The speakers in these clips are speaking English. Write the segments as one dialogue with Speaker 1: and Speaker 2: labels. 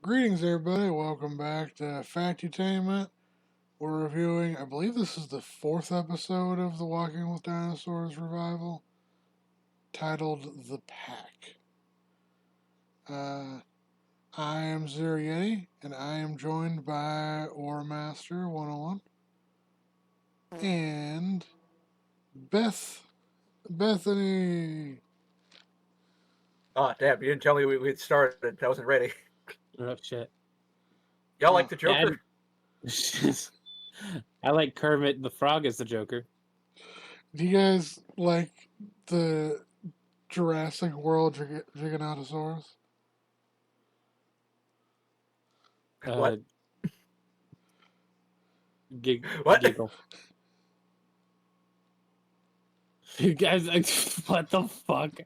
Speaker 1: Greetings, everybody. Welcome back to Factutainment. We're reviewing, I believe this is the fourth episode of the Walking with Dinosaurs revival, titled The Pack. I am Zero Yeti, and I am joined by Ore Master 101 and Bethany.
Speaker 2: Oh, damn, you didn't tell me we'd started. I wasn't ready.
Speaker 3: Oh, shit.
Speaker 2: Y'all like the Joker?
Speaker 3: I like Kermit the Frog as the Joker.
Speaker 1: Do you guys like the Jurassic World Giganotosaurus?
Speaker 2: What?
Speaker 3: What?
Speaker 2: Giggle.
Speaker 3: You guys, what the fuck?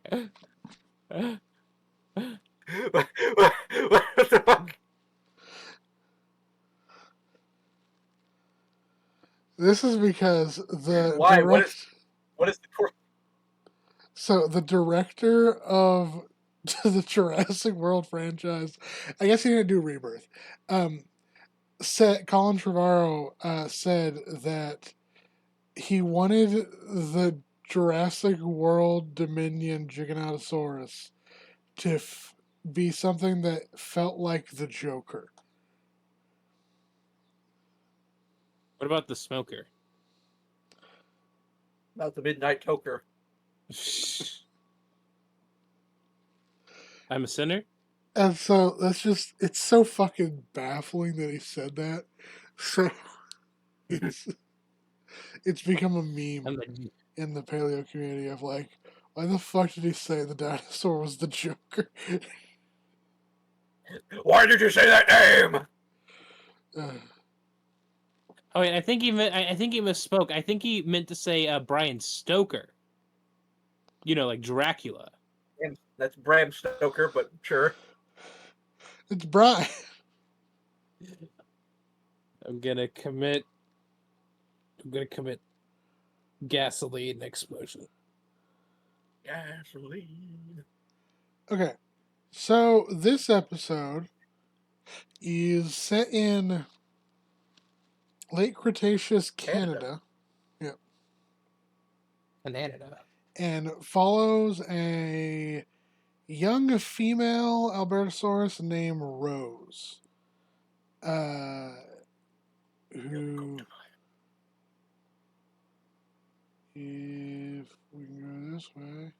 Speaker 2: what the fuck?
Speaker 1: This is because the
Speaker 2: Why? What is the course?
Speaker 1: So the director of the Jurassic World franchise, I guess he didn't do Rebirth. Colin Trevorrow said that he wanted the Jurassic World Dominion Giganotosaurus to be something that felt like the Joker.
Speaker 3: What about the smoker?
Speaker 2: About the Midnight Toker.
Speaker 3: I'm a sinner?
Speaker 1: And so it's so fucking baffling that he said that. So it's become a meme in the paleo community of like, why the fuck did he say the dinosaur was the Joker?
Speaker 2: Why did you say that name?
Speaker 3: Oh wait, I think he misspoke. I think he meant to say Brian Stoker. You know, like Dracula.
Speaker 2: And that's Bram Stoker, but sure.
Speaker 1: It's Brian.
Speaker 3: I'm gonna commit gasoline explosion.
Speaker 2: Gasoline.
Speaker 1: Okay, so this episode is set in late Cretaceous Canada. Yep.
Speaker 3: Canada.
Speaker 1: And follows a young female Albertosaurus named Rose. Who, if we can go this way,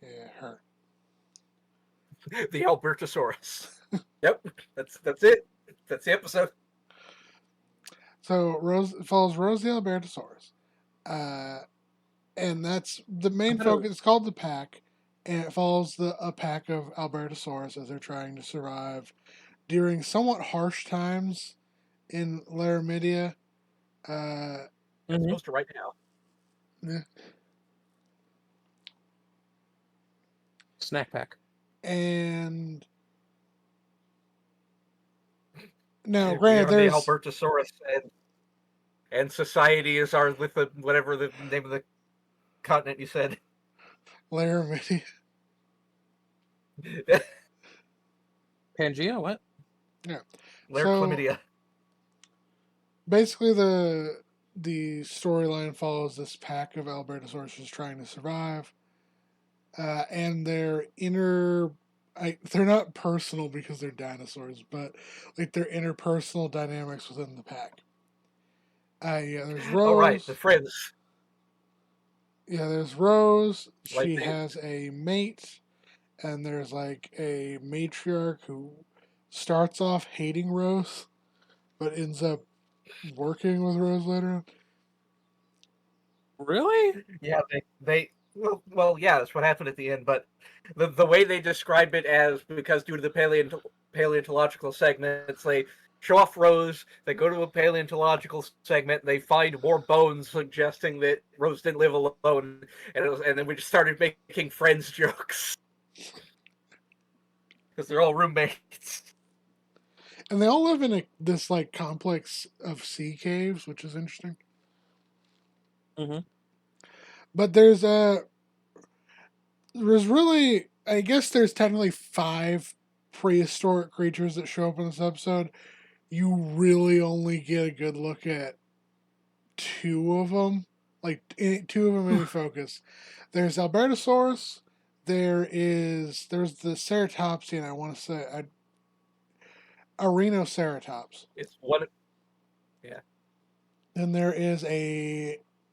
Speaker 1: yeah, her.
Speaker 2: The Albertosaurus. Yep, that's it. That's the episode.
Speaker 1: So Rose follows Rose the Albertosaurus. And that's the main focus. It's called the Pack, and it follows a pack of Albertosaurus as they're trying to survive during somewhat harsh times in Laramidia.
Speaker 2: It's supposed to right now.
Speaker 1: Yeah.
Speaker 3: Snack pack.
Speaker 1: And now, granted, there's
Speaker 2: the Albertosaurus and society is our with the whatever the name of the continent you said.
Speaker 1: Laramidia.
Speaker 3: Pangea, what?
Speaker 1: Yeah.
Speaker 2: Chlamydia.
Speaker 1: Basically, the storyline follows this pack of Albertosaurus just trying to survive, and their inner. They're not personal because they're dinosaurs, but like their interpersonal dynamics within the pack. Yeah, there's Rose.
Speaker 2: Oh, right, the friends.
Speaker 1: Yeah, there's Rose.
Speaker 2: Like
Speaker 1: she has a mate, and there's like a matriarch who starts off hating Rose, but ends up working with Rose later on.
Speaker 3: Really?
Speaker 2: Yeah, they well, yeah, that's what happened at the end. But the way they describe it as because due to the paleontological segments, they show off Rose. They go to a paleontological segment. They find more bones suggesting that Rose didn't live alone, and then we just started making friends jokes because they're all roommates.
Speaker 1: And they all live in this like complex of sea caves, which is interesting.
Speaker 3: Mm-hmm.
Speaker 1: But there's really, I guess there's technically 5 prehistoric creatures that show up in this episode, you really only get a good look at two of them. Like, two of them in focus. There's Albertosaurus. There's the Ceratopsian, I want to say. Arenoceratops.
Speaker 2: It's one. Yeah.
Speaker 1: Then there is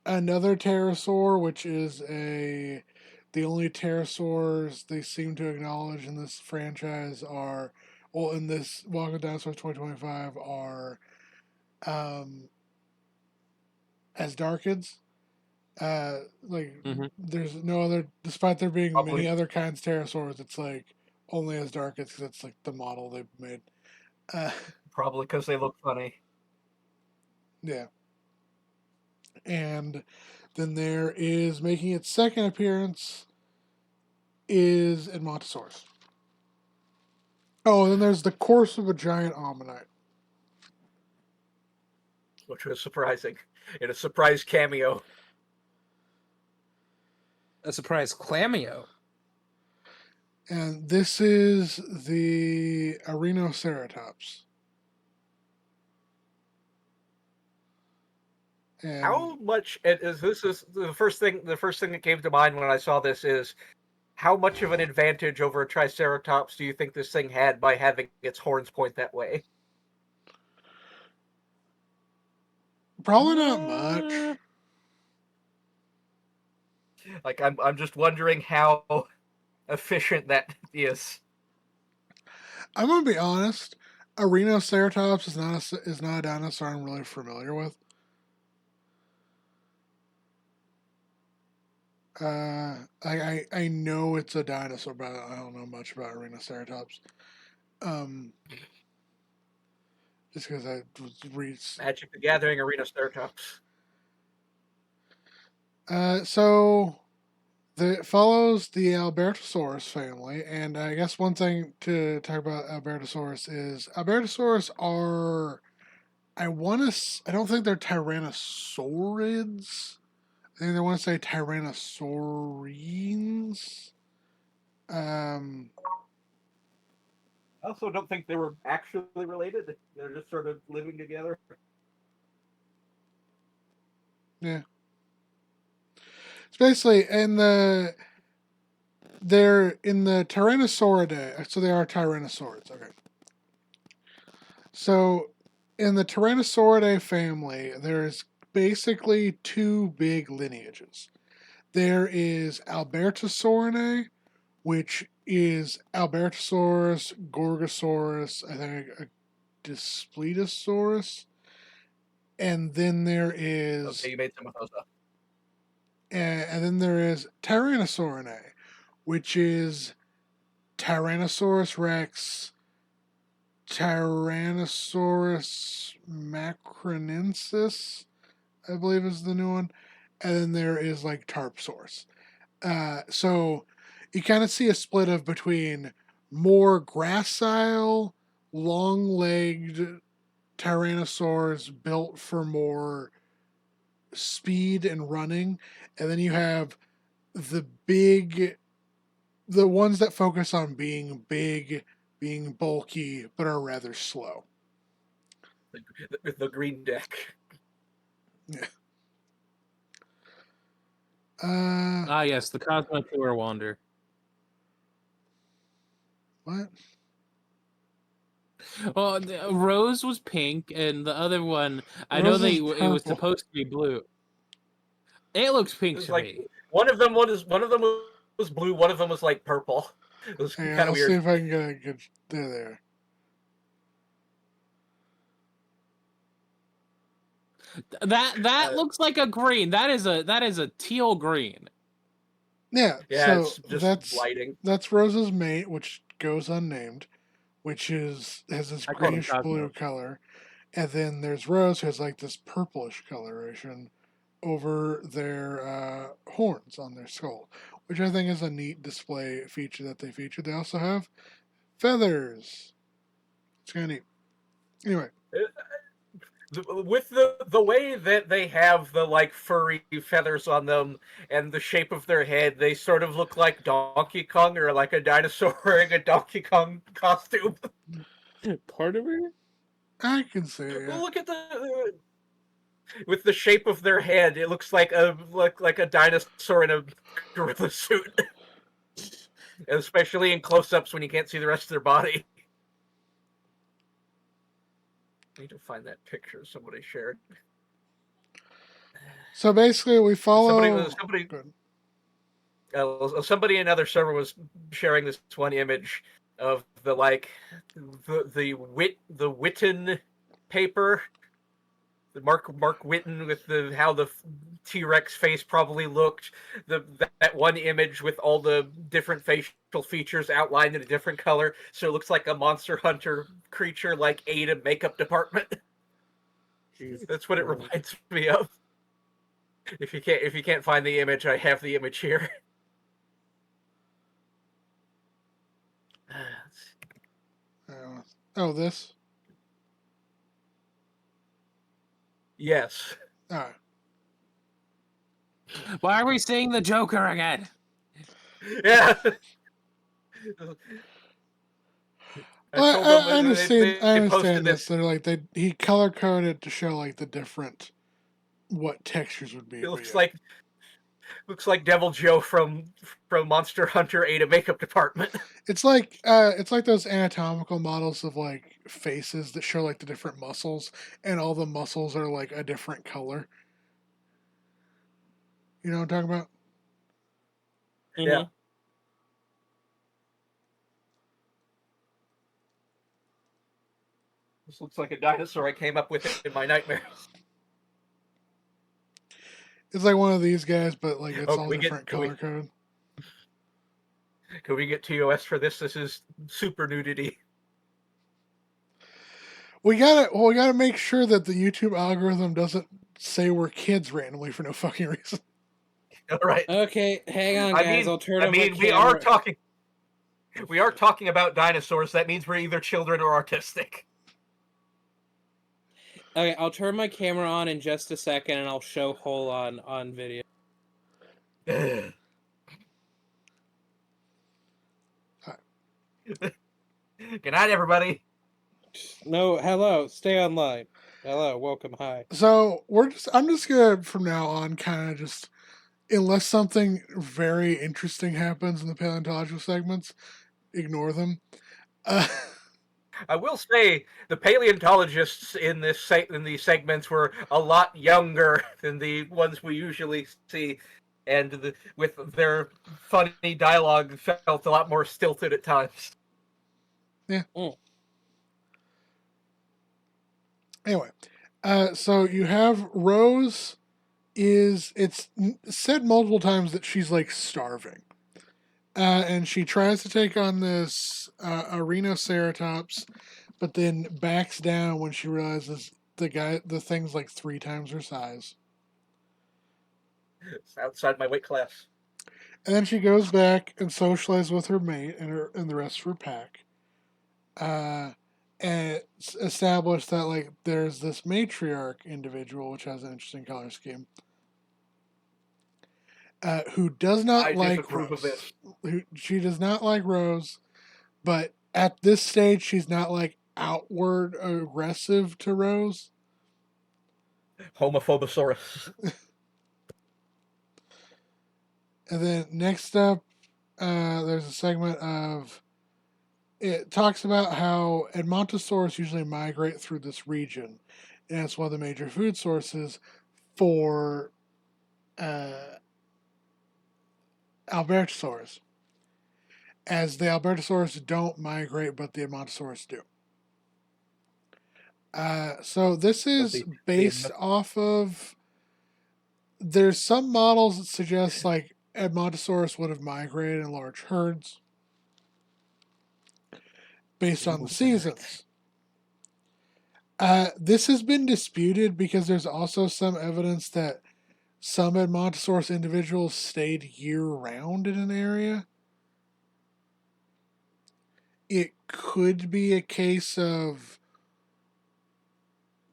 Speaker 1: another pterosaur, which is the only pterosaurs they seem to acknowledge in this franchise are, well, in this Walk with Dinosaurs 2025 are Asdarchids. There's no other, despite there being
Speaker 2: Probably.
Speaker 1: many other kinds of pterosaurs, it's like only Asdarchids because that's like the model they've made.
Speaker 2: Probably because they look funny.
Speaker 1: Yeah. And then there is, making its second appearance, is Edmontosaurus. Oh, and then there's the corpse of a giant ammonite.
Speaker 2: Which was surprising. In a surprise cameo.
Speaker 4: A surprise cameo.
Speaker 1: And this is the Arenoceratops. And
Speaker 2: How much is this? Is the first thing that came to mind when I saw this is how much of an advantage over a Triceratops do you think this thing had by having its horns point that way?
Speaker 1: Probably not much.
Speaker 2: Like I'm just wondering how efficient that is.
Speaker 1: I'm gonna be honest. Arenoceratops is not a dinosaur I'm really familiar with. I know it's a dinosaur, but I don't know much about Arenoceratops. Just because I was
Speaker 2: Magic the Gathering Arenoceratops.
Speaker 1: So it follows the Albertosaurus family, and I guess one thing to talk about Albertosaurus is Albertosaurus are, I don't think they're Tyrannosaurids. I think they want to say Tyrannosaurines.
Speaker 2: I also don't think they were actually related. They're just sort of living together.
Speaker 1: Yeah. It's basically they're in the Tyrannosauridae, so they are Tyrannosaurids. Okay. So in the Tyrannosauridae family, there's basically two big lineages. There is Albertosauridae, which is Albertosaurus, Gorgosaurus, I think a Daspletosaurus, and then there is
Speaker 2: Okay, you made some of those up.
Speaker 1: and then there is Tyrannosauridae, which is Tyrannosaurus Rex, Tyrannosaurus macronensis, I believe is the new one, and then there is like Tarpsaurus. So you kind of see a split of between more gracile, long-legged tyrannosaurs built for more speed and running, and then you have the ones that focus on being big, being bulky, but are rather slow.
Speaker 2: The green deck.
Speaker 1: Yeah.
Speaker 3: Yes, the Cosmo Tour Wander.
Speaker 1: What?
Speaker 3: Well, Rose was pink, and the other one, I know
Speaker 1: Rose is
Speaker 3: it was
Speaker 1: purple.
Speaker 3: supposed to be blue. It looks pink to
Speaker 2: Like
Speaker 3: me.
Speaker 2: one of them was blue, one of them was like purple. It was
Speaker 1: Hey,
Speaker 2: kind
Speaker 1: I'll
Speaker 2: of weird.
Speaker 1: see if I can get a good. There.
Speaker 3: That looks like a green. That is a teal green.
Speaker 1: Yeah.
Speaker 2: Yeah,
Speaker 1: So
Speaker 2: it's just lighting.
Speaker 1: that's Rose's mate, which goes unnamed, which has this
Speaker 3: I call them
Speaker 1: greenish blue
Speaker 3: Cosmos.
Speaker 1: color, and then there's Rose, who has like this purplish coloration over their horns on their skull, which I think is a neat display feature that they feature. They also have feathers. It's kind of neat. Anyway,
Speaker 2: With the way that they have the like furry feathers on them and the shape of their head, they sort of look like Donkey Kong or like a dinosaur wearing a Donkey Kong costume.
Speaker 3: Part of her?
Speaker 1: I can see it.
Speaker 2: Well,
Speaker 1: Yeah.
Speaker 2: look at the with the shape of their head, it looks like a dinosaur in a gorilla suit, especially in close-ups when you can't see the rest of their body. I need to find that picture somebody shared.
Speaker 1: So basically, we follow.
Speaker 2: Somebody
Speaker 1: Good.
Speaker 2: somebody in another server was sharing this one image of the like the Witten paper, the Mark Witten with the how the T-Rex face probably looked, that one image with all the different facial features outlined in a different color, so it looks like a Monster Hunter creature like Ada makeup department. That's what it reminds me of. If you can't find the image, I have the image here.
Speaker 1: Oh, this.
Speaker 2: Yes.
Speaker 1: All right.
Speaker 3: Why are we seeing the Joker again?
Speaker 2: Yeah.
Speaker 1: Well,
Speaker 2: told them
Speaker 1: I understand. I
Speaker 2: they posted
Speaker 1: understand this. They're like he color coded to show like the different what textures would be.
Speaker 2: It
Speaker 1: but yeah.
Speaker 2: looks like Devil Joe from Monster Hunter Ada makeup department.
Speaker 1: It's like those anatomical models of like faces that show like the different muscles, and all the muscles are like a different color. You know what I'm talking about?
Speaker 2: Yeah. This looks like a dinosaur I came up with in my nightmares.
Speaker 1: It's like one of these guys, but like it's
Speaker 2: Oh,
Speaker 1: all different color code.
Speaker 2: Can we get TOS for this? This is super nudity.
Speaker 1: We gotta make sure that the YouTube algorithm doesn't say we're kids randomly for no fucking reason.
Speaker 2: All right.
Speaker 4: Okay, hang on, guys. I'll turn on my
Speaker 2: we
Speaker 4: camera.
Speaker 2: are talking about dinosaurs. That means we're either children or autistic.
Speaker 4: Okay, I'll turn my camera on in just a second, and I'll show whole on video.
Speaker 2: Good night, everybody.
Speaker 4: No, hello. Stay online. Hello, welcome. Hi.
Speaker 1: So I'm just gonna from now on kind of just, unless something very interesting happens in the paleontological segments, ignore them.
Speaker 2: I will say the paleontologists in these segments were a lot younger than the ones we usually see, and with their funny dialogue felt a lot more stilted at times.
Speaker 1: Yeah.
Speaker 4: Mm.
Speaker 1: Anyway, so you have Rose. It's said multiple times that she's like starving, and she tries to take on this Ceratops, but then backs down when she realizes the thing's like 3 times her size.
Speaker 2: It's outside my weight class.
Speaker 1: And then she goes back and socializes with her mate and the rest of her pack. And it's established that like there's this matriarch individual, which has an interesting color scheme, who does not like Rose. She does not like Rose, but at this stage, she's not like outward aggressive to Rose.
Speaker 2: Homophobosaurus.
Speaker 1: And then next up, there's a segment of it talks about how Edmontosaurus usually migrate through this region, and it's one of the major food sources for Albertosaurus. As the Albertosaurus don't migrate, but the Edmontosaurus do. So this is based off of. There's some models that suggest like Edmontosaurus would have migrated in large herds based on the seasons. This has been disputed because there's also some evidence that some Edmontosaurus individuals stayed year-round in an area. It could be a case of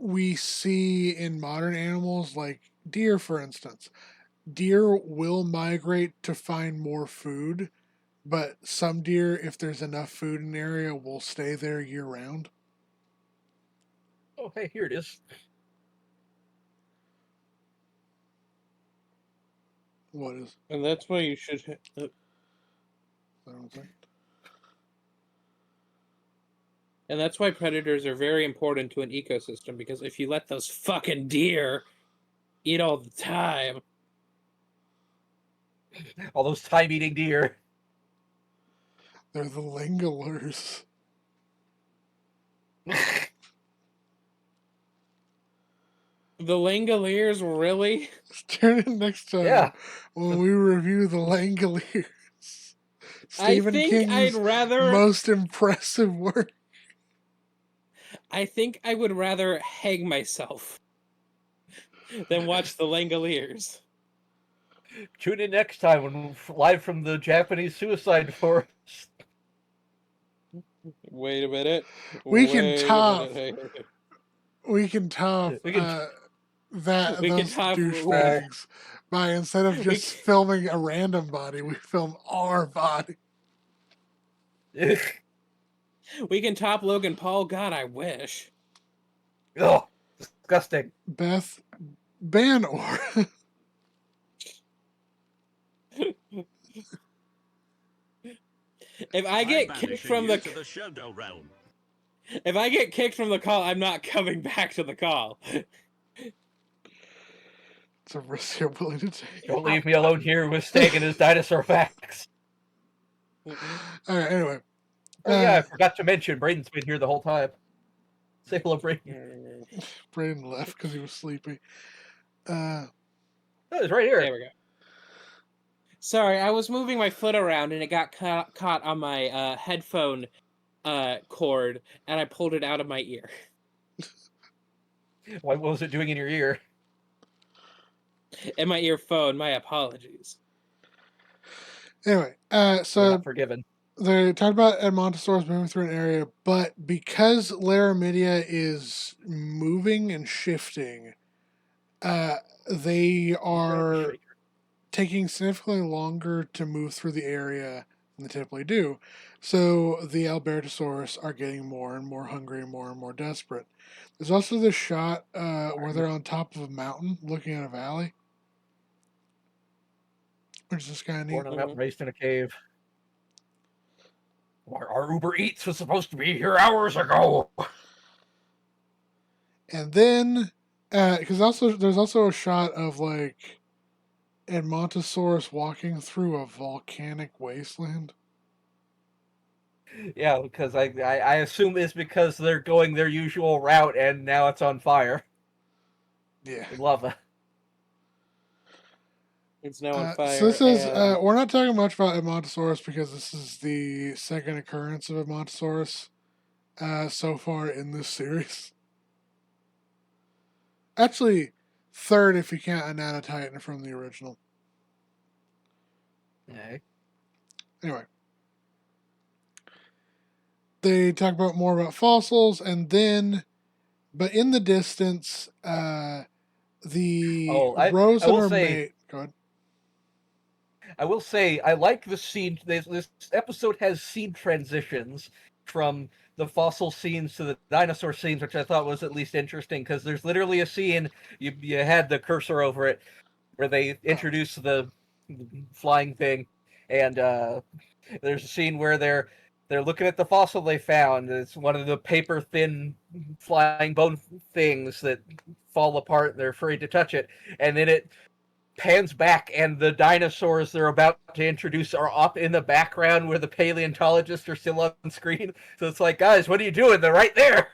Speaker 1: we see in modern animals, like deer, for instance. Deer will migrate to find more food, but some deer, if there's enough food in the area, will stay there year round.
Speaker 2: Oh, hey, here it is.
Speaker 1: What is
Speaker 4: And that's why you should.
Speaker 1: that? One thing?
Speaker 4: And that's why predators are very important to an ecosystem, because if you let those fucking deer eat all the time,
Speaker 2: All those time-eating deer.
Speaker 1: They're the Langalers.
Speaker 4: the Langoliers really.
Speaker 1: Turn in next time
Speaker 2: Yeah.
Speaker 1: when we review the Langoliers.
Speaker 4: I
Speaker 1: Stephen
Speaker 4: think
Speaker 1: King's
Speaker 4: I'd rather.
Speaker 1: most impressive work.
Speaker 4: I think I would rather hang myself than watch the Langoliers.
Speaker 2: Tune in next time when live from the Japanese suicide forest.
Speaker 4: Wait a minute.
Speaker 1: We can
Speaker 4: Wait a
Speaker 1: top.
Speaker 4: minute.
Speaker 1: We can top
Speaker 2: We can-
Speaker 1: that
Speaker 4: We can
Speaker 1: those
Speaker 4: top-
Speaker 1: douchebags by, instead of
Speaker 4: We
Speaker 1: just
Speaker 4: can-
Speaker 1: filming a random body, we film our body.
Speaker 4: We can top Logan Paul. God, I wish.
Speaker 2: Oh, disgusting.
Speaker 1: Beth Banor.
Speaker 4: If I get kicked from the,
Speaker 5: to the Shogo realm.
Speaker 4: if I get kicked from the call, I'm not coming back to the call.
Speaker 1: It's a risk you're willing to take.
Speaker 2: Don't leave me alone here with Stag and his dinosaur facts.
Speaker 1: All right. Anyway.
Speaker 2: Oh yeah, I forgot to mention Braden's been here the whole time. Say hello, Braden.
Speaker 1: Braden left because he was sleepy.
Speaker 2: Oh, it's right here.
Speaker 4: There we go. Sorry, I was moving my foot around and it got caught on my headphone cord, and I pulled it out of my ear.
Speaker 2: What was it doing in your ear?
Speaker 4: In my earphone. My apologies.
Speaker 1: Anyway,
Speaker 2: You're
Speaker 1: so
Speaker 2: not forgiven.
Speaker 1: they talked about Edmontosaurus moving through an area, but because Laramidia is moving and shifting, they are taking significantly longer to move through the area than they typically do. So the Albertosaurus are getting more and more hungry and more desperate. There's also this shot where they're on top of a mountain looking at a valley, which is kind of neat.
Speaker 2: Born on a mountain, raised in a cave. Our Uber Eats was supposed to be here hours ago.
Speaker 1: And then, because there's also a shot of like Edmontosaurus walking through a volcanic wasteland.
Speaker 2: Yeah, because I assume it's because they're going their usual route and now it's on fire.
Speaker 1: Yeah.
Speaker 2: In lava.
Speaker 4: It's now on fire.
Speaker 1: So this is
Speaker 4: and-
Speaker 1: we're not talking much about Edmontosaurus because this is the second occurrence of Edmontosaurus so far in this series. Actually, third if you count Anatotitan from the original.
Speaker 2: Okay.
Speaker 1: Anyway, they talk about more about fossils, and then, but in the distance, the rose
Speaker 2: I
Speaker 1: and
Speaker 2: will
Speaker 1: her
Speaker 2: say-
Speaker 1: mate. Go ahead.
Speaker 2: I will say, I like the scene. This episode has scene transitions from the fossil scenes to the dinosaur scenes, which I thought was at least interesting, because there's literally a scene, you had the cursor over it, where they introduce the flying thing, and there's a scene where they're looking at the fossil they found. It's one of the paper-thin flying bone things that fall apart, and they're afraid to touch it, and then it pans back and the dinosaurs they're about to introduce are up in the background where the paleontologists are still on screen. So it's like, guys, what are you doing? They're right there.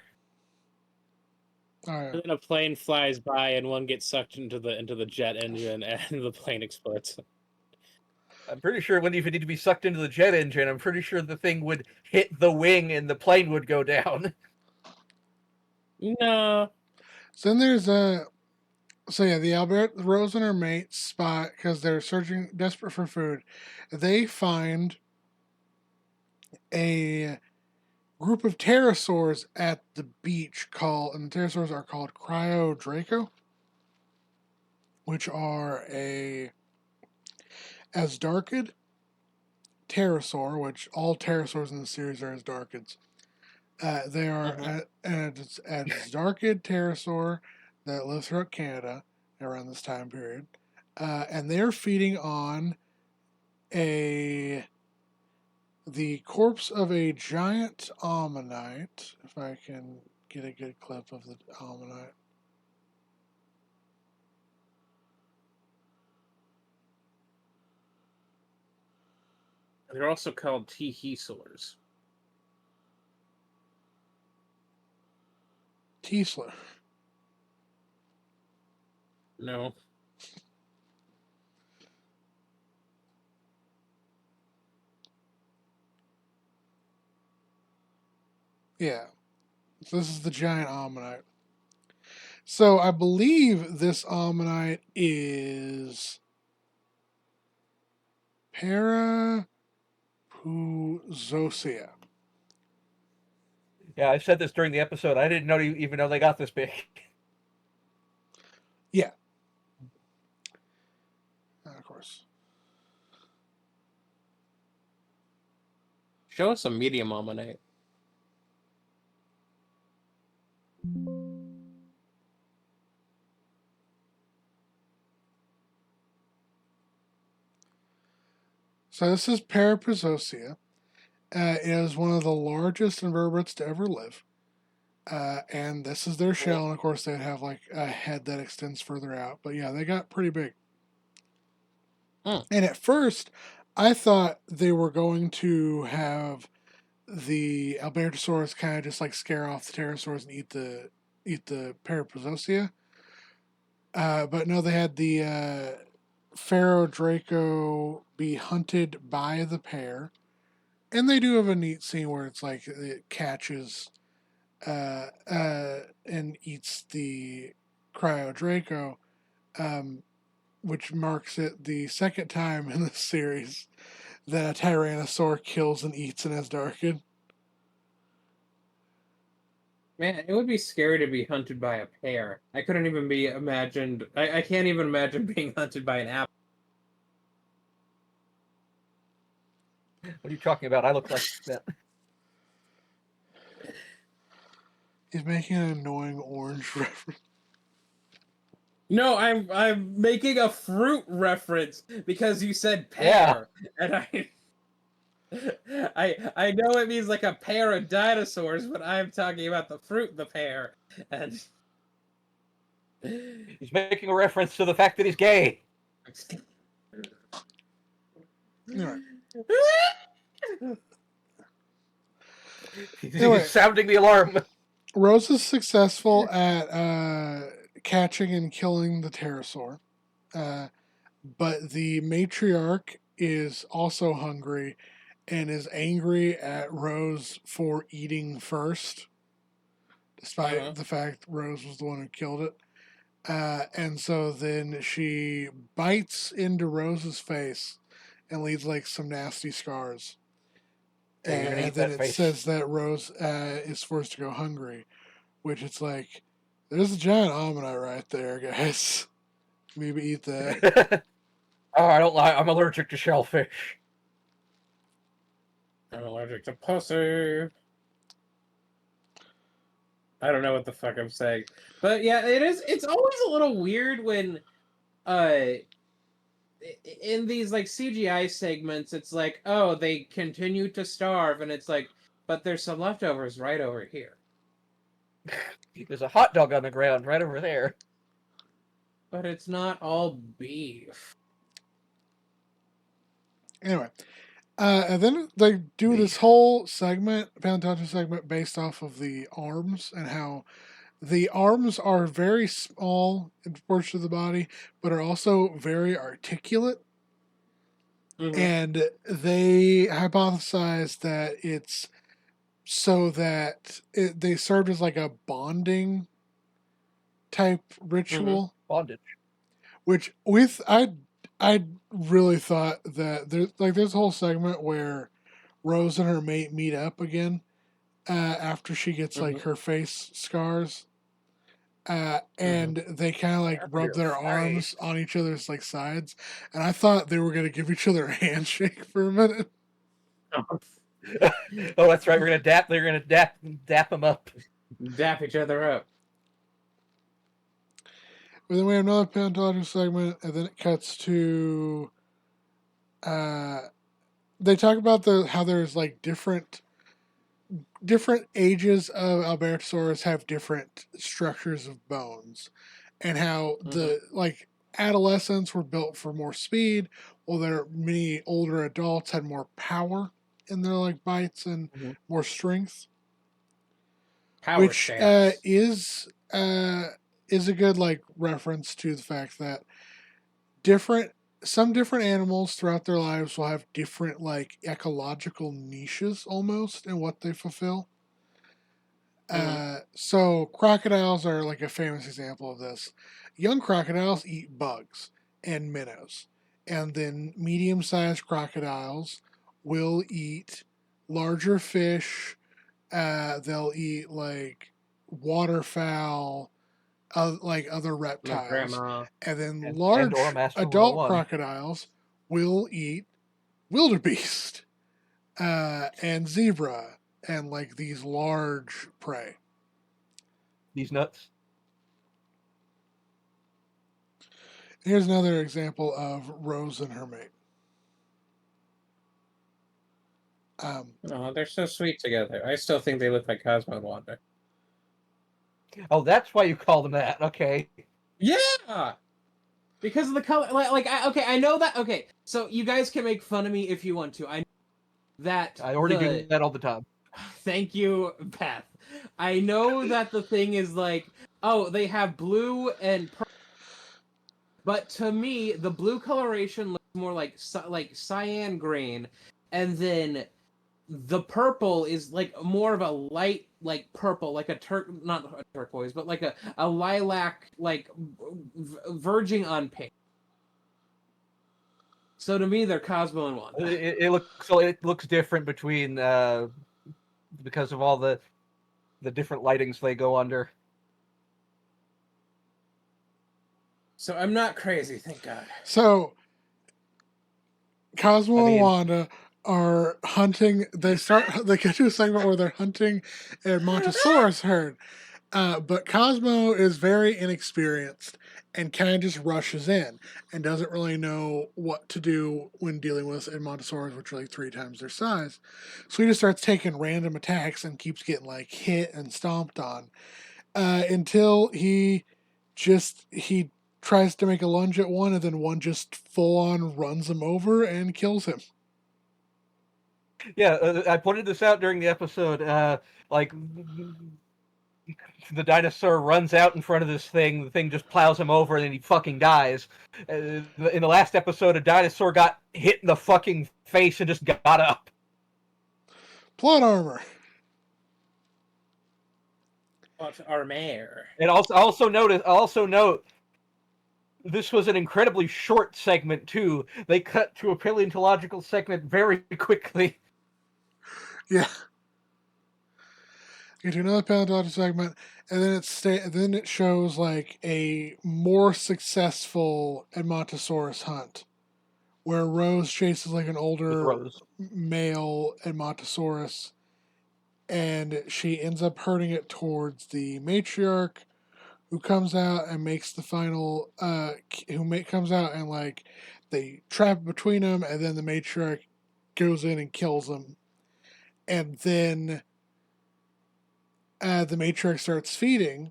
Speaker 1: All right.
Speaker 4: And then a plane flies by and one gets sucked into the jet engine and the plane explodes.
Speaker 2: I'm pretty sure it wouldn't even need to be sucked into the jet engine. I'm pretty sure the thing would hit the wing and the plane would go down.
Speaker 4: No.
Speaker 1: So then there's the Albert Rose and her mate spot because they're searching, desperate for food. They find a group of pterosaurs at the beach and the pterosaurs are called Cryodraco, which are a Asdarchid pterosaur, which all pterosaurs in the series are Asdarchids. They are an Asdarchid pterosaur that lives throughout Canada around this time period, and they're feeding on the corpse of a giant ammonite. If I can get a good clip of the ammonite.
Speaker 3: They're also called teehesaurs.
Speaker 1: Tiesler.
Speaker 3: No.
Speaker 1: Yeah. So this is the giant ammonite. So I believe this ammonite is Parapuzosia.
Speaker 2: Yeah, I said this during the episode. I didn't even know they got this big.
Speaker 1: Yeah. Of course.
Speaker 3: Show us a medium ammonite.
Speaker 1: So this is Parapuzosia. It is one of the largest invertebrates to ever live. And this is their shell, and of course they'd have like a head that extends further out. But yeah, they got pretty big. And at first, I thought they were going to have the Albertosaurus kind of just like scare off the pterosaurs and eat the Parapuzosia. But no, they had the Pharaoh Draco be hunted by the pair, and they do have a neat scene where it's like it catches and eats the Cryo Draco, which marks it the second time in the series that a Tyrannosaur kills and eats an Asdarchid.
Speaker 4: Man, it would be scary to be hunted by a pear. I couldn't even be imagined. I can't even imagine being hunted by an apple.
Speaker 2: What are you talking about? I look like that.
Speaker 1: He's making an annoying orange reference.
Speaker 4: No, I'm making a fruit reference because you said pear, and I know it means like a pair of dinosaurs, but I'm talking about the fruit, the pear, and
Speaker 2: He's making a reference to the fact that he's gay.
Speaker 1: Anyway.
Speaker 2: He's sounding the alarm.
Speaker 1: Rose is successful at catching and killing the pterosaur, but the matriarch is also hungry and is angry at Rose for eating first, despite the fact Rose was the one who killed it. And so then she bites into Rose's face and leaves like some nasty scars. And then it says that Rose is forced to go hungry, which it's like, there's a giant ammonite right there, guys. Maybe eat that.
Speaker 2: Oh, I don't like. I'm allergic to shellfish.
Speaker 3: I'm allergic to pussy. I don't know what the fuck I'm saying.
Speaker 4: but yeah, it's always a little weird when in these like CGI segments it's like, oh, they continue to starve, and it's like, but there's some leftovers right over here.
Speaker 2: There's a hot dog on the ground right over there.
Speaker 4: But it's not all beef.
Speaker 1: Anyway, and then they do this whole segment, paleontology segment, based off of the arms and how the arms are very small in proportion to the body, but are also very articulate.
Speaker 4: Mm-hmm.
Speaker 1: And they hypothesized that it's so that they served as like a bonding type ritual.
Speaker 2: Bondage.
Speaker 1: Which I really thought that there's a whole segment where Rose and her mate meet up again, after she gets like her face scars. And they kind of like rub their arms on each other's like sides, and I thought they were gonna give each other a handshake for a minute.
Speaker 2: Oh, that's right. We're gonna dap. They're gonna dap them up.
Speaker 4: Dap each other up.
Speaker 1: But then we have another paleontological segment, and then it cuts to. They talk about how there's like different ages of Albertosaurus have different structures of bones, and how the like adolescents were built for more speed, while their many older adults had more power in their like bites and more strength,
Speaker 4: Power
Speaker 1: which
Speaker 4: stance.
Speaker 1: is a good like reference to the fact that some different animals throughout their lives will have different like ecological niches almost in what they fulfill. So crocodiles are like a famous example of this. Young crocodiles eat bugs and minnows, and then medium-sized crocodiles will eat larger fish. They'll eat like waterfowl, like other
Speaker 4: My
Speaker 1: reptiles,
Speaker 4: grandma.
Speaker 1: and then
Speaker 2: And
Speaker 1: large
Speaker 2: or Master
Speaker 1: adult
Speaker 2: 101.
Speaker 1: crocodiles will eat wildebeest and zebra and like these large prey.
Speaker 2: These nuts.
Speaker 1: Here's another example of Rose and her mate.
Speaker 4: Oh, they're so sweet together. I still think they look like Cosmo and Wanda.
Speaker 2: Oh, that's why you call them that. Okay.
Speaker 4: Yeah, because of the color. I know that. Okay, so you guys can make fun of me if you want to. I know that
Speaker 2: I already do that all the time.
Speaker 4: Thank you, Beth. I know that the thing is like, oh, they have blue and purple, but to me, the blue coloration looks more like cyan green, and then the purple is like more of a light like purple, like not a turquoise, but like a lilac, like verging on pink. So to me, they're Cosmo and Wanda.
Speaker 2: It looks different between because of all the different lightings they go under.
Speaker 4: So I'm not crazy, thank God.
Speaker 1: So Cosmo
Speaker 2: I
Speaker 1: and
Speaker 2: mean,
Speaker 1: Wanda are hunting. They get to a segment where they're hunting a Montosaurus herd. But Cosmo is very inexperienced and kind of just rushes in and doesn't really know what to do when dealing with Edmontosaurus, which are like 3 times their size. So he just starts taking random attacks and keeps getting like hit and stomped on until he tries to make a lunge at one, and then one just full on runs him over and kills him.
Speaker 2: yeah, I pointed this out during the episode. Like the dinosaur runs out in front of this thing, the thing just plows him over, and then he fucking dies. In the last episode, a dinosaur got hit in the fucking face and just got up.
Speaker 1: Plot armor.
Speaker 4: What's our mayor?
Speaker 2: And also note this was an incredibly short segment too. They cut to a paleontological segment very quickly.
Speaker 1: Yeah. Get to another paleontological segment, and then it shows like a more successful Edmontosaurus hunt, where Rose chases like an
Speaker 2: With
Speaker 1: older
Speaker 2: Rose.
Speaker 1: male Edmontosaurus, and she ends up herding it towards the matriarch, who comes out and makes the final. Comes out and like they trap between them, and then the matriarch goes in and kills them, and then the matriarch starts feeding,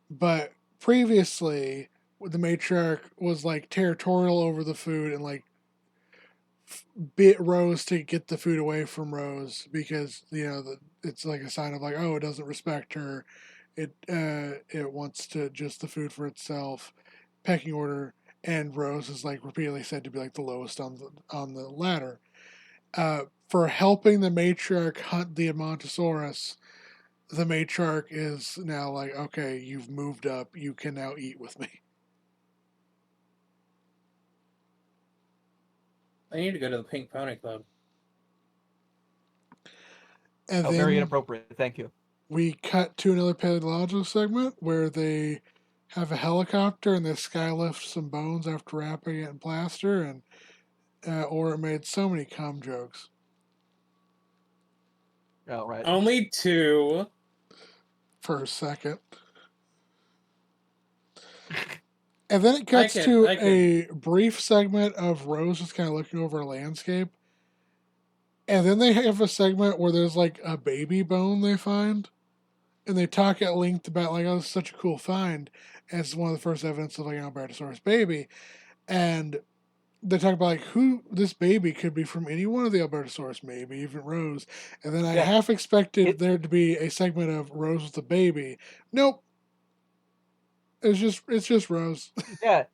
Speaker 1: but previously the matriarch was like territorial over the food and like bit Rose to get the food away from Rose because it's like a sign of like, oh, it doesn't respect her, it wants to just the food for itself, pecking order. And Rose is like repeatedly said to be like the lowest on the ladder. For helping the matriarch hunt the Edmontosaurus, the matriarch is now like, okay, you've moved up. You can now eat with me.
Speaker 4: I need to go to the Pink Pony Club.
Speaker 1: And
Speaker 2: Oh, very
Speaker 1: then
Speaker 2: inappropriate. Thank you.
Speaker 1: we cut to another paleontological segment where they have a helicopter and they skylift some bones after wrapping it in plaster, and or it made so many cum jokes
Speaker 2: Oh, right.
Speaker 4: Only 2.
Speaker 1: for a second. And then it cuts to a brief segment of Rose just kind of looking over a landscape. And then they have a segment where there's like a baby bone they find. And they talk at length about like, oh, this is such a cool find. And it's one of the first evidence of like an Albertosaurus baby. And they talk about like who this baby could be from any one of the Albertosaurus, maybe even Rose. And then I
Speaker 2: Yeah.
Speaker 1: half expected there to be a segment of Rose with the baby. Nope. It's just Rose.
Speaker 2: Yeah.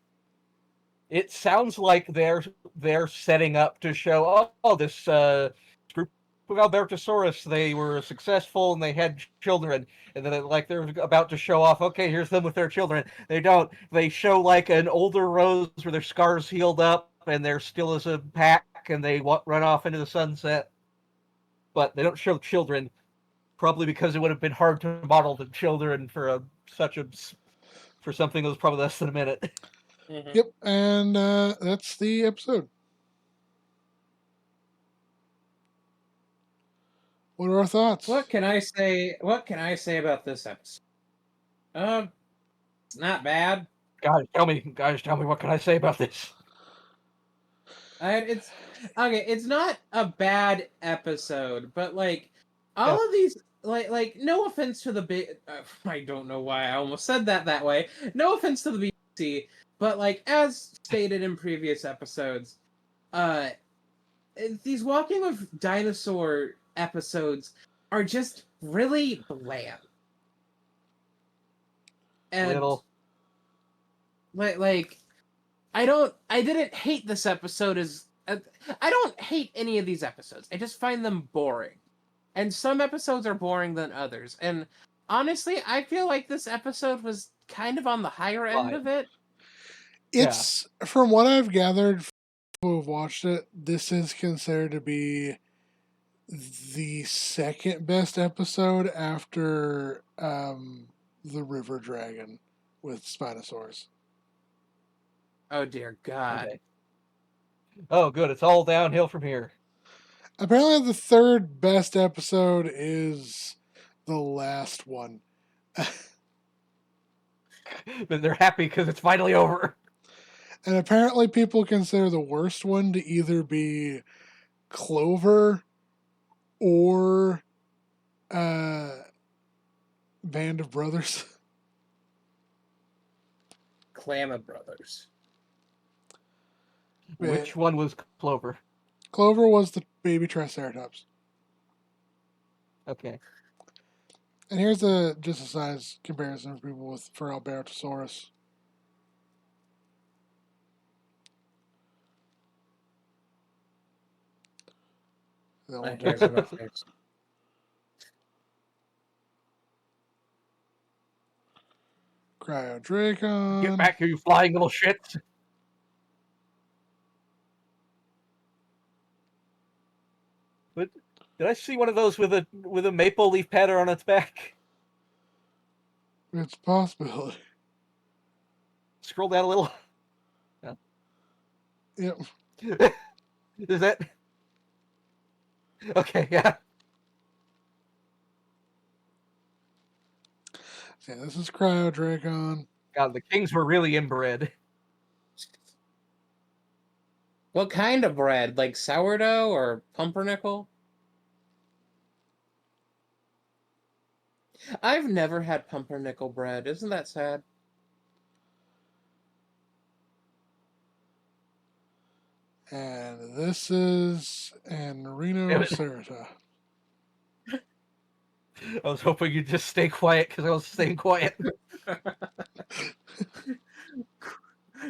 Speaker 2: It sounds like they're setting up to show, this group of Albertosaurus, they were successful and they had children, and then like they're about to show off, okay, here's them with their children. They don't. They show like an older Rose where their scars healed up and they're still as a pack and they run off into the sunset, but they don't show children, probably because it would have been hard to model the children for something that was probably less than a minute.
Speaker 4: Mm-hmm.
Speaker 1: Yep, and that's the episode. What are our thoughts?
Speaker 4: What can I say? What can I say about this episode? It's not bad.
Speaker 2: Guys, tell me, what can I say about this?
Speaker 4: It's okay. It's not a bad episode, but like all of these, like no offense to the big. I don't know why I almost said that way. No offense to the BBC, but like as stated in previous episodes, these Walking with Dinosaur episodes are just really bland. And
Speaker 2: Little.
Speaker 4: like I didn't hate this episode as I don't hate any of these episodes. I just find them boring. And some episodes are boring than others. And honestly, I feel like this episode was kind of on the higher end of it.
Speaker 1: It's from what I've gathered from people who've watched it, this is considered to be the second best episode after the River Dragon with Spinosaurus.
Speaker 4: Oh dear God.
Speaker 2: Okay. Oh, good. It's all downhill from here.
Speaker 1: Apparently, the third best episode is the last one.
Speaker 2: But they're happy because it's finally over.
Speaker 1: And apparently, people consider the worst one to either be Clover or Band of Brothers.
Speaker 4: Clamma Brothers.
Speaker 2: Which one was Clover?
Speaker 1: Clover was the baby Triceratops.
Speaker 2: Okay.
Speaker 1: And here's just a size comparison of people for Albertosaurus. Cryodracon.
Speaker 2: Get back here, you flying little shits. But did I see one of those with a maple leaf pattern on its back?
Speaker 1: It's a possibility.
Speaker 2: Scroll down a little.
Speaker 1: Yep.
Speaker 2: Is that? Okay, yeah.
Speaker 1: Yeah, this is Cryodracon.
Speaker 2: God, the kings were really inbred.
Speaker 4: What kind of bread? Like sourdough or pumpernickel? I've never had pumpernickel bread. Isn't that sad?
Speaker 1: And this is Rhinocerata.
Speaker 2: I was hoping you'd just stay quiet because I was staying quiet.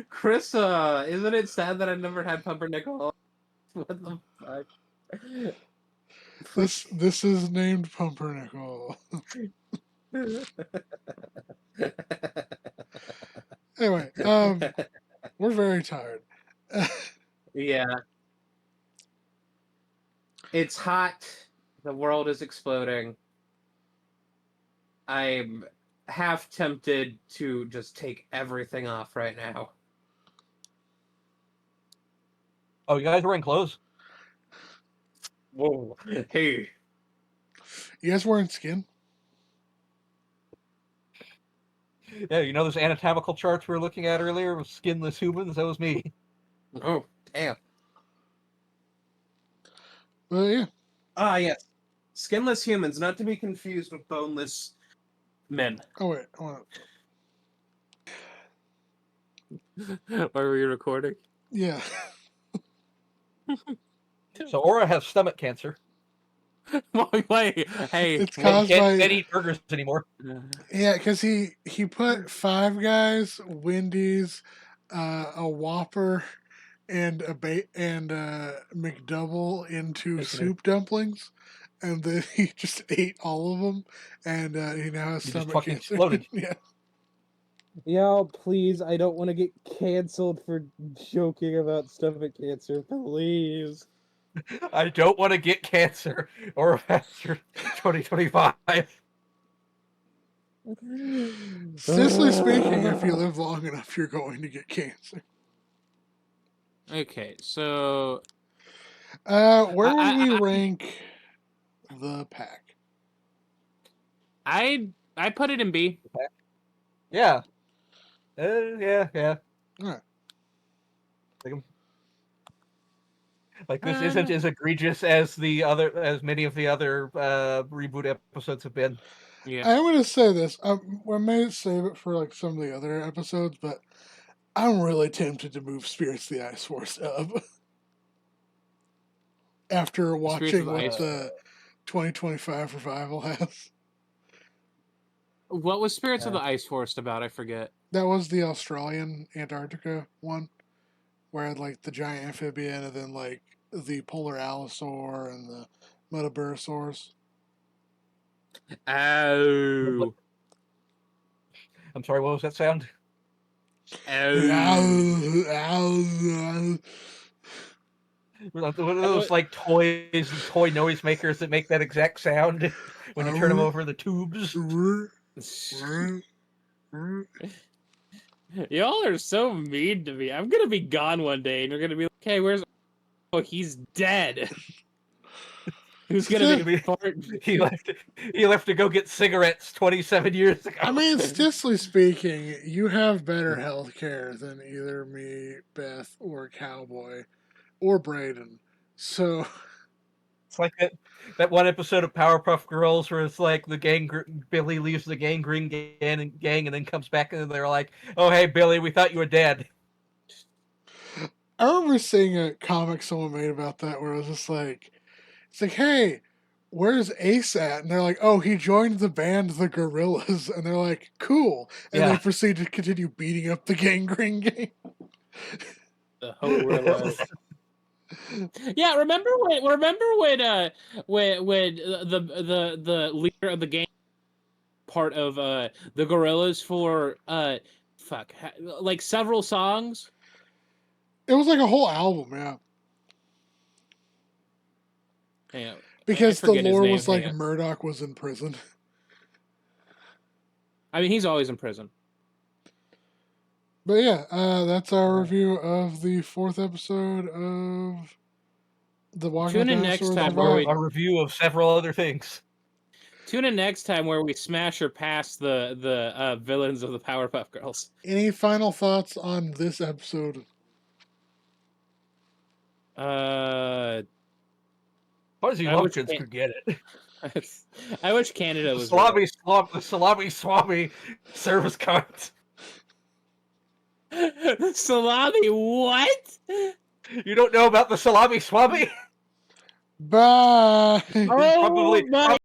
Speaker 4: Chris, isn't it sad that I've never had pumpernickel? What the fuck?
Speaker 1: This is named Pumpernickel. Anyway, we're very tired.
Speaker 4: Yeah. It's hot, The world is exploding. I'm half tempted to just take everything off right now.
Speaker 2: Oh, you guys are wearing clothes?
Speaker 4: Whoa. Hey.
Speaker 1: You guys wearing skin?
Speaker 2: Yeah, you know those anatomical charts we were looking at earlier with skinless humans? That was me.
Speaker 4: Oh, damn.
Speaker 1: But yeah.
Speaker 4: Ah, yes. Skinless humans, not to be confused with boneless men.
Speaker 1: Oh wait. Hold on.
Speaker 3: Why were you recording?
Speaker 1: Yeah.
Speaker 2: So Aura has stomach cancer.
Speaker 3: Wait, hey,
Speaker 1: It's
Speaker 2: He
Speaker 1: caused
Speaker 2: can't
Speaker 1: by
Speaker 2: eat burgers anymore.
Speaker 1: yeah, because he put Five Guys, Wendy's, a Whopper, and a McDouble into soup dumplings, and then he just ate all of them, and he now has
Speaker 2: He just
Speaker 1: stomach
Speaker 2: fucking
Speaker 1: cancer.
Speaker 2: exploded.
Speaker 1: Yeah.
Speaker 5: Yo, please, I don't want to get canceled for joking about stomach cancer. Please.
Speaker 2: I don't want to get cancer or after 2025.
Speaker 1: Statistically speaking, if you live long enough, you're going to get cancer.
Speaker 3: Okay, so
Speaker 1: Where would we
Speaker 3: I-
Speaker 1: rank the pack?
Speaker 3: I put it in B.
Speaker 2: Yeah. Yeah.
Speaker 1: All right.
Speaker 2: Like this isn't as egregious as many of the other reboot episodes have been.
Speaker 3: Yeah.
Speaker 1: I'm gonna say this. I may save it for like some of the other episodes, but I'm really tempted to move Spirits of the Ice Force up after watching
Speaker 3: the
Speaker 1: what
Speaker 3: Ice
Speaker 1: the 2025 revival has.
Speaker 3: What was Spirits of the Ice Force about? I forget.
Speaker 1: That was the Australian Antarctica one, where I had like the giant amphibian and then like the polar allosaur and the metaburosaurs.
Speaker 3: Oh.
Speaker 2: I'm sorry, what was that sound?
Speaker 3: Oh.
Speaker 2: One of those like toy noisemakers that make that exact sound when you turn them over the tubes.
Speaker 3: Y'all are so mean to me. I'm gonna be gone one day, and you're gonna be like, "Hey, where's? Oh, he's dead." Who's gonna be important?
Speaker 2: He left to go get cigarettes 27 years ago.
Speaker 1: I mean, statistically speaking, you have better health care than either me, Beth, or Cowboy, or Braden. So
Speaker 2: It's like that one episode of Powerpuff Girls where it's like Billy leaves the gangrene gang and then comes back and they're like, "Oh hey Billy, we thought you were dead."
Speaker 1: I remember seeing a comic someone made about that where it was just like, it's like, hey, where's Ace at? And they're like, oh, he joined the band The Gorillas. And they're like, cool. And
Speaker 2: Yeah.
Speaker 1: they proceed to continue beating up the gangrene gang.
Speaker 3: The Gorillas. Yeah, remember when the leader of the gang part of the Gorillas for like several songs?
Speaker 1: It was like a whole album, yeah.
Speaker 3: Yeah.
Speaker 1: Because the
Speaker 3: forget his
Speaker 1: lore
Speaker 3: name,
Speaker 1: was like
Speaker 3: hang on.
Speaker 1: Murdoch was in prison.
Speaker 3: I mean, he's always in prison.
Speaker 1: But yeah, that's our review of the 4th episode of the Walking
Speaker 3: Tune in
Speaker 1: Dinosaurs
Speaker 3: next time
Speaker 1: Revival.
Speaker 3: where
Speaker 2: A review of several other things.
Speaker 3: Tune in next time where we smash or pass the villains of the Powerpuff Girls.
Speaker 1: Any final thoughts on this episode?
Speaker 3: Uh,
Speaker 2: Fuzzy-Lumpkins could get it.
Speaker 3: I wish Canada was
Speaker 2: The salami swami service cards.
Speaker 3: salami. What?
Speaker 2: You don't know about the salami swami?
Speaker 1: Bye!
Speaker 3: Oh
Speaker 2: Probably
Speaker 3: my